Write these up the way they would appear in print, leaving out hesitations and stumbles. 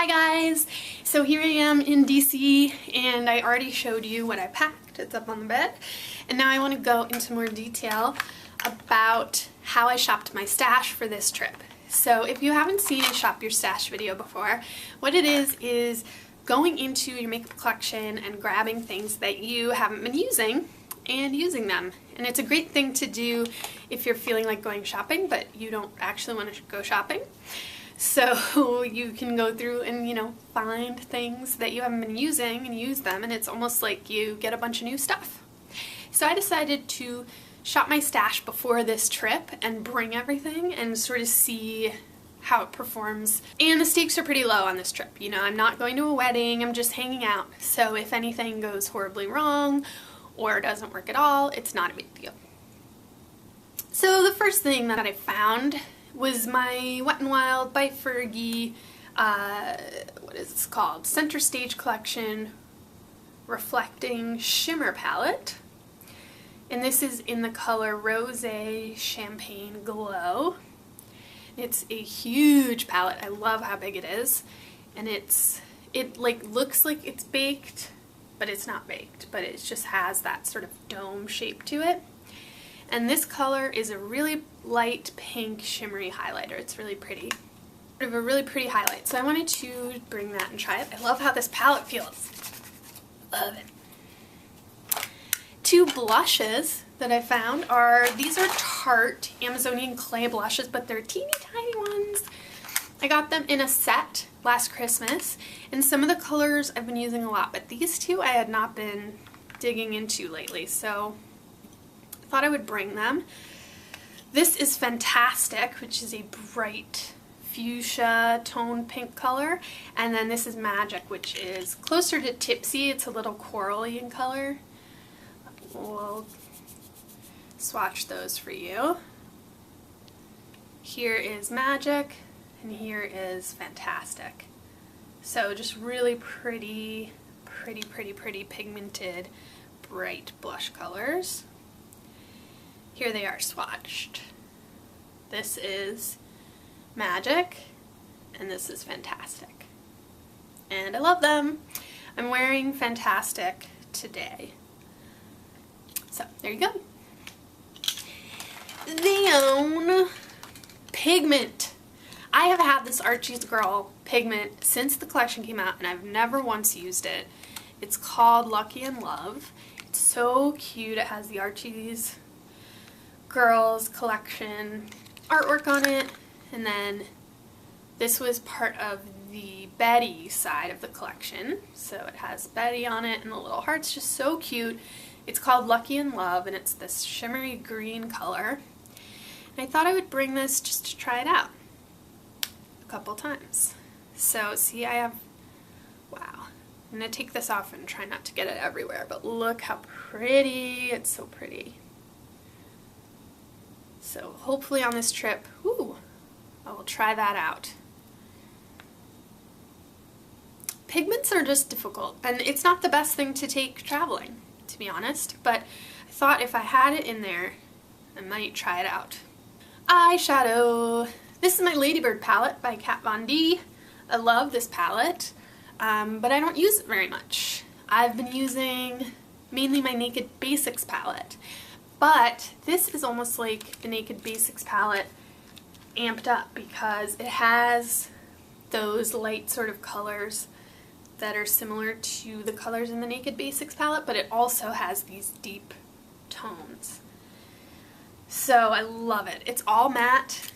Hi guys! So here I am in DC and I already showed you what I packed. It's up on the bed. And now I want to go into more detail about how I shopped my stash for this trip. So if you haven't seen a shop your stash video before, what it is going into your makeup collection and grabbing things that you haven't been using and using them. And it's a great thing to do if you're feeling like going shopping but you don't actually want to go shopping. So you can go through and, find things that you haven't been using and use them, and it's almost like you get a bunch of new stuff. So I decided to shop my stash before this trip and bring everything and sort of see how it performs. And the stakes are pretty low on this trip. I'm not going to a wedding, I'm just hanging out. So if anything goes horribly wrong or doesn't work at all, it's not a big deal. So the first thing that I found was my Wet n Wild by Fergie, what is this called? Center Stage Collection Reflecting Shimmer Palette. And this is in the color Rosé Champagne Glow. It's a huge palette. I love how big it is. And it looks like it's baked, but it's not baked. But it just has that sort of dome shape to it. And this color is a really light pink shimmery highlighter. It's really pretty. Sort of a really pretty highlight. So I wanted to bring that and try it. I love how this palette feels. Love it. Two blushes that I found these are Tarte Amazonian clay blushes, but they're teeny tiny ones. I got them in a set last Christmas, and some of the colors I've been using a lot, but these two I had not been digging into lately, so thought I would bring them. This is Fantastic, which is a bright fuchsia tone pink color, and then this is Magic, which is closer to Tipsy. It's a little corally in color. We'll swatch those for you. Here is Magic and here is Fantastic. So just really pretty pigmented bright blush colors. Here they are swatched. This is Magic and this is Fantastic. And I love them. I'm wearing Fantastic today. So there you go. Then pigment. I have had this Archie's Girl pigment since the collection came out and I've never once used it. It's called Lucky in Love. It's so cute. It has the Archie's Girls collection artwork on it, and then this was part of the Betty side of the collection, so it has Betty on it and the little hearts, just so cute. It's called Lucky in Love and it's this shimmery green color, and I thought I would bring this just to try it out a couple times. So see, I have, wow, I'm gonna take this off and try not to get it everywhere, but look how pretty. It's so pretty. So hopefully on this trip, I will try that out. Pigments are just difficult, and it's not the best thing to take traveling, to be honest, but I thought if I had it in there, I might try it out. Eyeshadow. This is my Ladybird palette by Kat Von D. I love this palette, but I don't use it very much. I've been using mainly my Naked Basics palette. But this is almost like the Naked Basics palette amped up because it has those light sort of colors that are similar to the colors in the Naked Basics palette, but it also has these deep tones. So I love it. It's all matte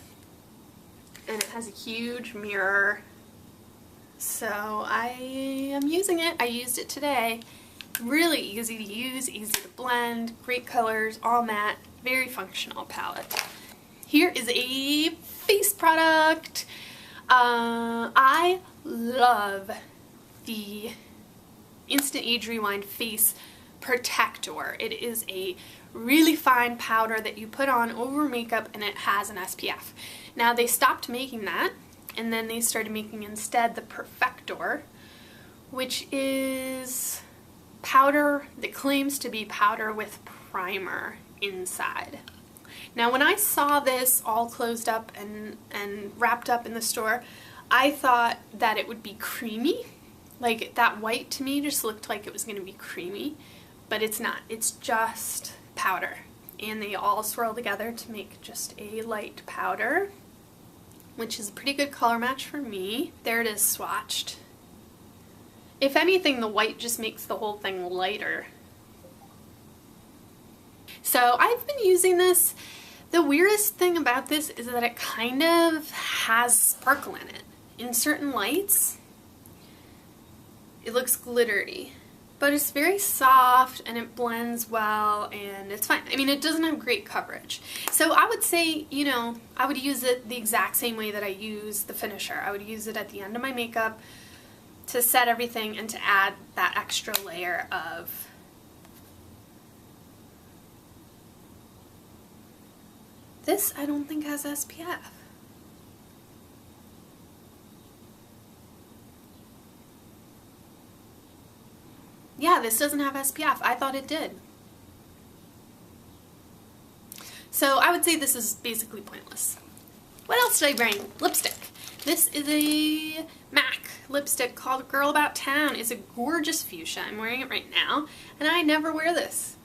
and it has a huge mirror. So I am using it. I used it today. Really easy to use, easy to blend, great colors, all matte, very functional palette. Here is a face product. I love the Instant Age Rewind Face Protector. It is a really fine powder that you put on over makeup and it has an SPF. Now they stopped making that and then they started making instead the Perfector, which is powder that claims to be powder with primer inside. Now when I saw this all closed up and wrapped up in the store, I thought that it would be creamy. Like that white to me just looked like it was going to be creamy, but it's not. It's just powder. And they all swirl together to make just a light powder, which is a pretty good color match for me. There it is swatched. If anything, the white just makes the whole thing lighter. So I've been using this. The weirdest thing about this is that it kind of has sparkle in it. In certain lights, it looks glittery, but it's very soft and it blends well and it's fine. I mean, it doesn't have great coverage. So I would say, you know, I would use it the exact same way that I use the finisher. I would use it at the end of my makeup to set everything and to add that extra layer of this. I don't think has SPF. Yeah, this doesn't have SPF. I thought it did. So I would say this is basically pointless. What else did I bring? Lipstick. This is a MAC lipstick called Girl About Town. It's a gorgeous fuchsia. I'm wearing it right now, and I never wear this.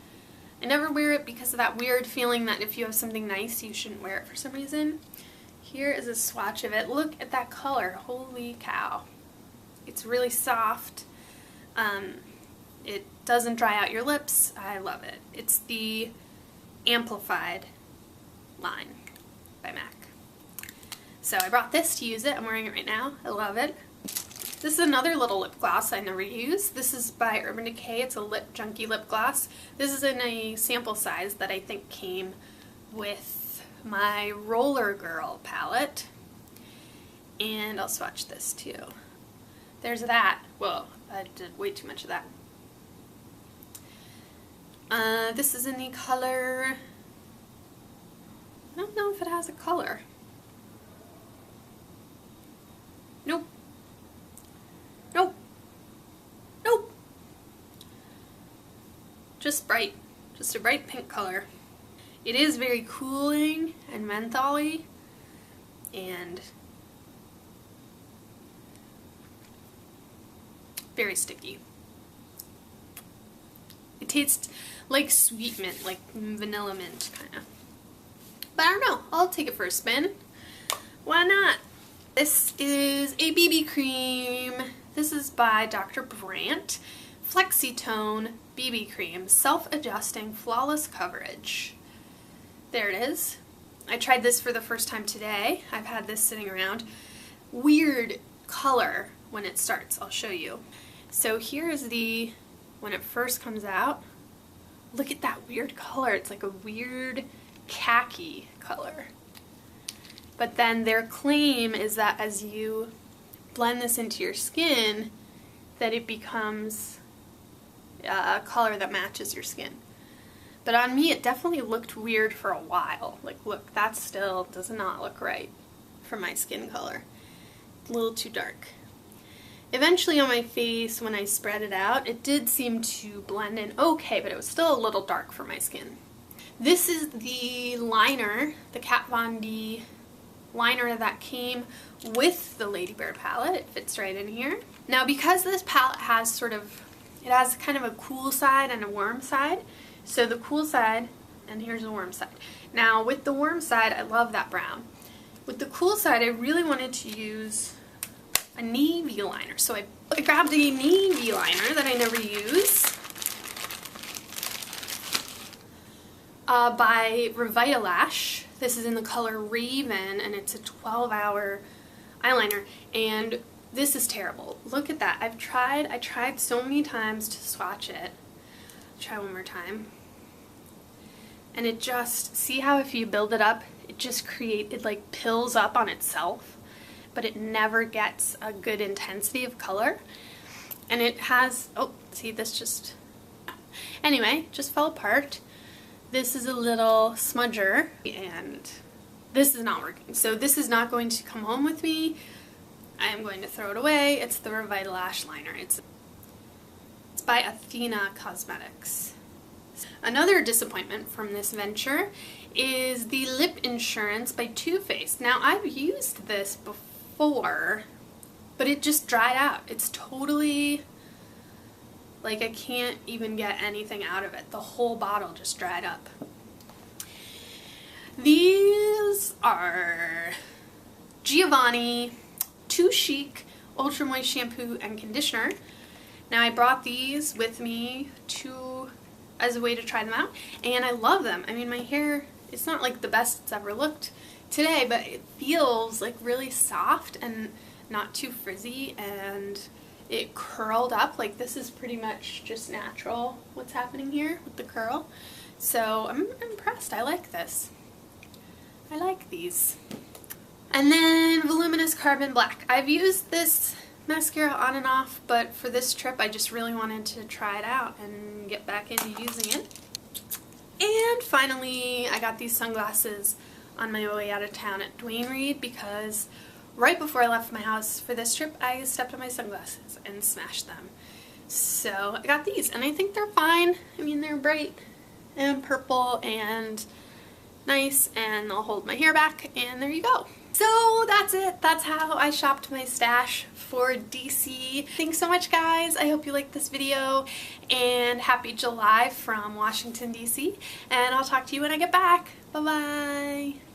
I never wear it because of that weird feeling that if you have something nice, you shouldn't wear it for some reason. Here is a swatch of it. Look at that color. Holy cow. It's really soft. It doesn't dry out your lips. I love it. It's the Amplified line by MAC. So I brought this to use it. I'm wearing it right now. I love it. This is another little lip gloss I never use. This is by Urban Decay. It's a Lip Junkie lip gloss. This is in a sample size that I think came with my Roller Girl palette. And I'll swatch this too. There's that. Whoa, I did way too much of that. This is in the color, I don't know if it has a color. Nope. Nope. Nope. Just bright. Just a bright pink color. It is very cooling and menthol-y and very sticky. It tastes like sweet mint, like vanilla mint, kind of. But I don't know, I'll take it for a spin. Why not? This is a BB cream. This is by Dr. Brandt. Flexitone BB cream, self-adjusting, flawless coverage. There it is. I tried this for the first time today. I've had this sitting around. Weird color when it starts, I'll show you. So here's the, when it first comes out, look at that weird color. It's like a weird khaki color. But then their claim is that as you blend this into your skin, that it becomes a color that matches your skin. But on me, it definitely looked weird for a while. Like, look, that still does not look right for my skin color. A little too dark. Eventually on my face, when I spread it out, it did seem to blend in okay, but it was still a little dark for my skin. This is the liner, the Kat Von D liner that came with the Lady Bear palette. It fits right in here. Now, because this palette has sort of, it has kind of a cool side and a warm side. So the cool side, and here's the warm side. Now with the warm side, I love that brown. With the cool side, I really wanted to use a navy liner. So I grabbed a navy liner that I never use by Revitalash. This is in the color Raven, and it's a 12-hour eyeliner, and this is terrible. Look at that. I tried so many times to swatch it. Try one more time. And it just, see how if you build it up, it like pills up on itself, but it never gets a good intensity of color. And it has, oh, see, this just, anyway, just fell apart. This is a little smudger, and this is not working. So this is not going to come home with me. I am going to throw it away. It's the Revitalash liner. It's by Athena Cosmetics. Another disappointment from this venture is the Lip Insurance by Too Faced. Now, I've used this before but it just dried out. It's totally, like, I can't even get anything out of it. The whole bottle just dried up. These are Giovanni Too Chic Ultra Moist Shampoo and Conditioner. Now I brought these with me as a way to try them out, and I love them. I mean, my hair, it's not like the best it's ever looked today, but it feels like really soft and not too frizzy, and it curled up. Like, this is pretty much just natural what's happening here with the curl. So I'm impressed. I like this. I like these. And then Voluminous Carbon Black. I've used this mascara on and off, but for this trip I just really wanted to try it out and get back into using it. And finally, I got these sunglasses on my way out of town at Duane Reade because right before I left my house for this trip, I stepped on my sunglasses and smashed them. So I got these, and I think they're fine. I mean, they're bright and purple and nice, and they'll hold my hair back, and there you go. So that's it. That's how I shopped my stash for DC. Thanks so much, guys. I hope you liked this video, and happy July from Washington, DC, and I'll talk to you when I get back. Bye-bye.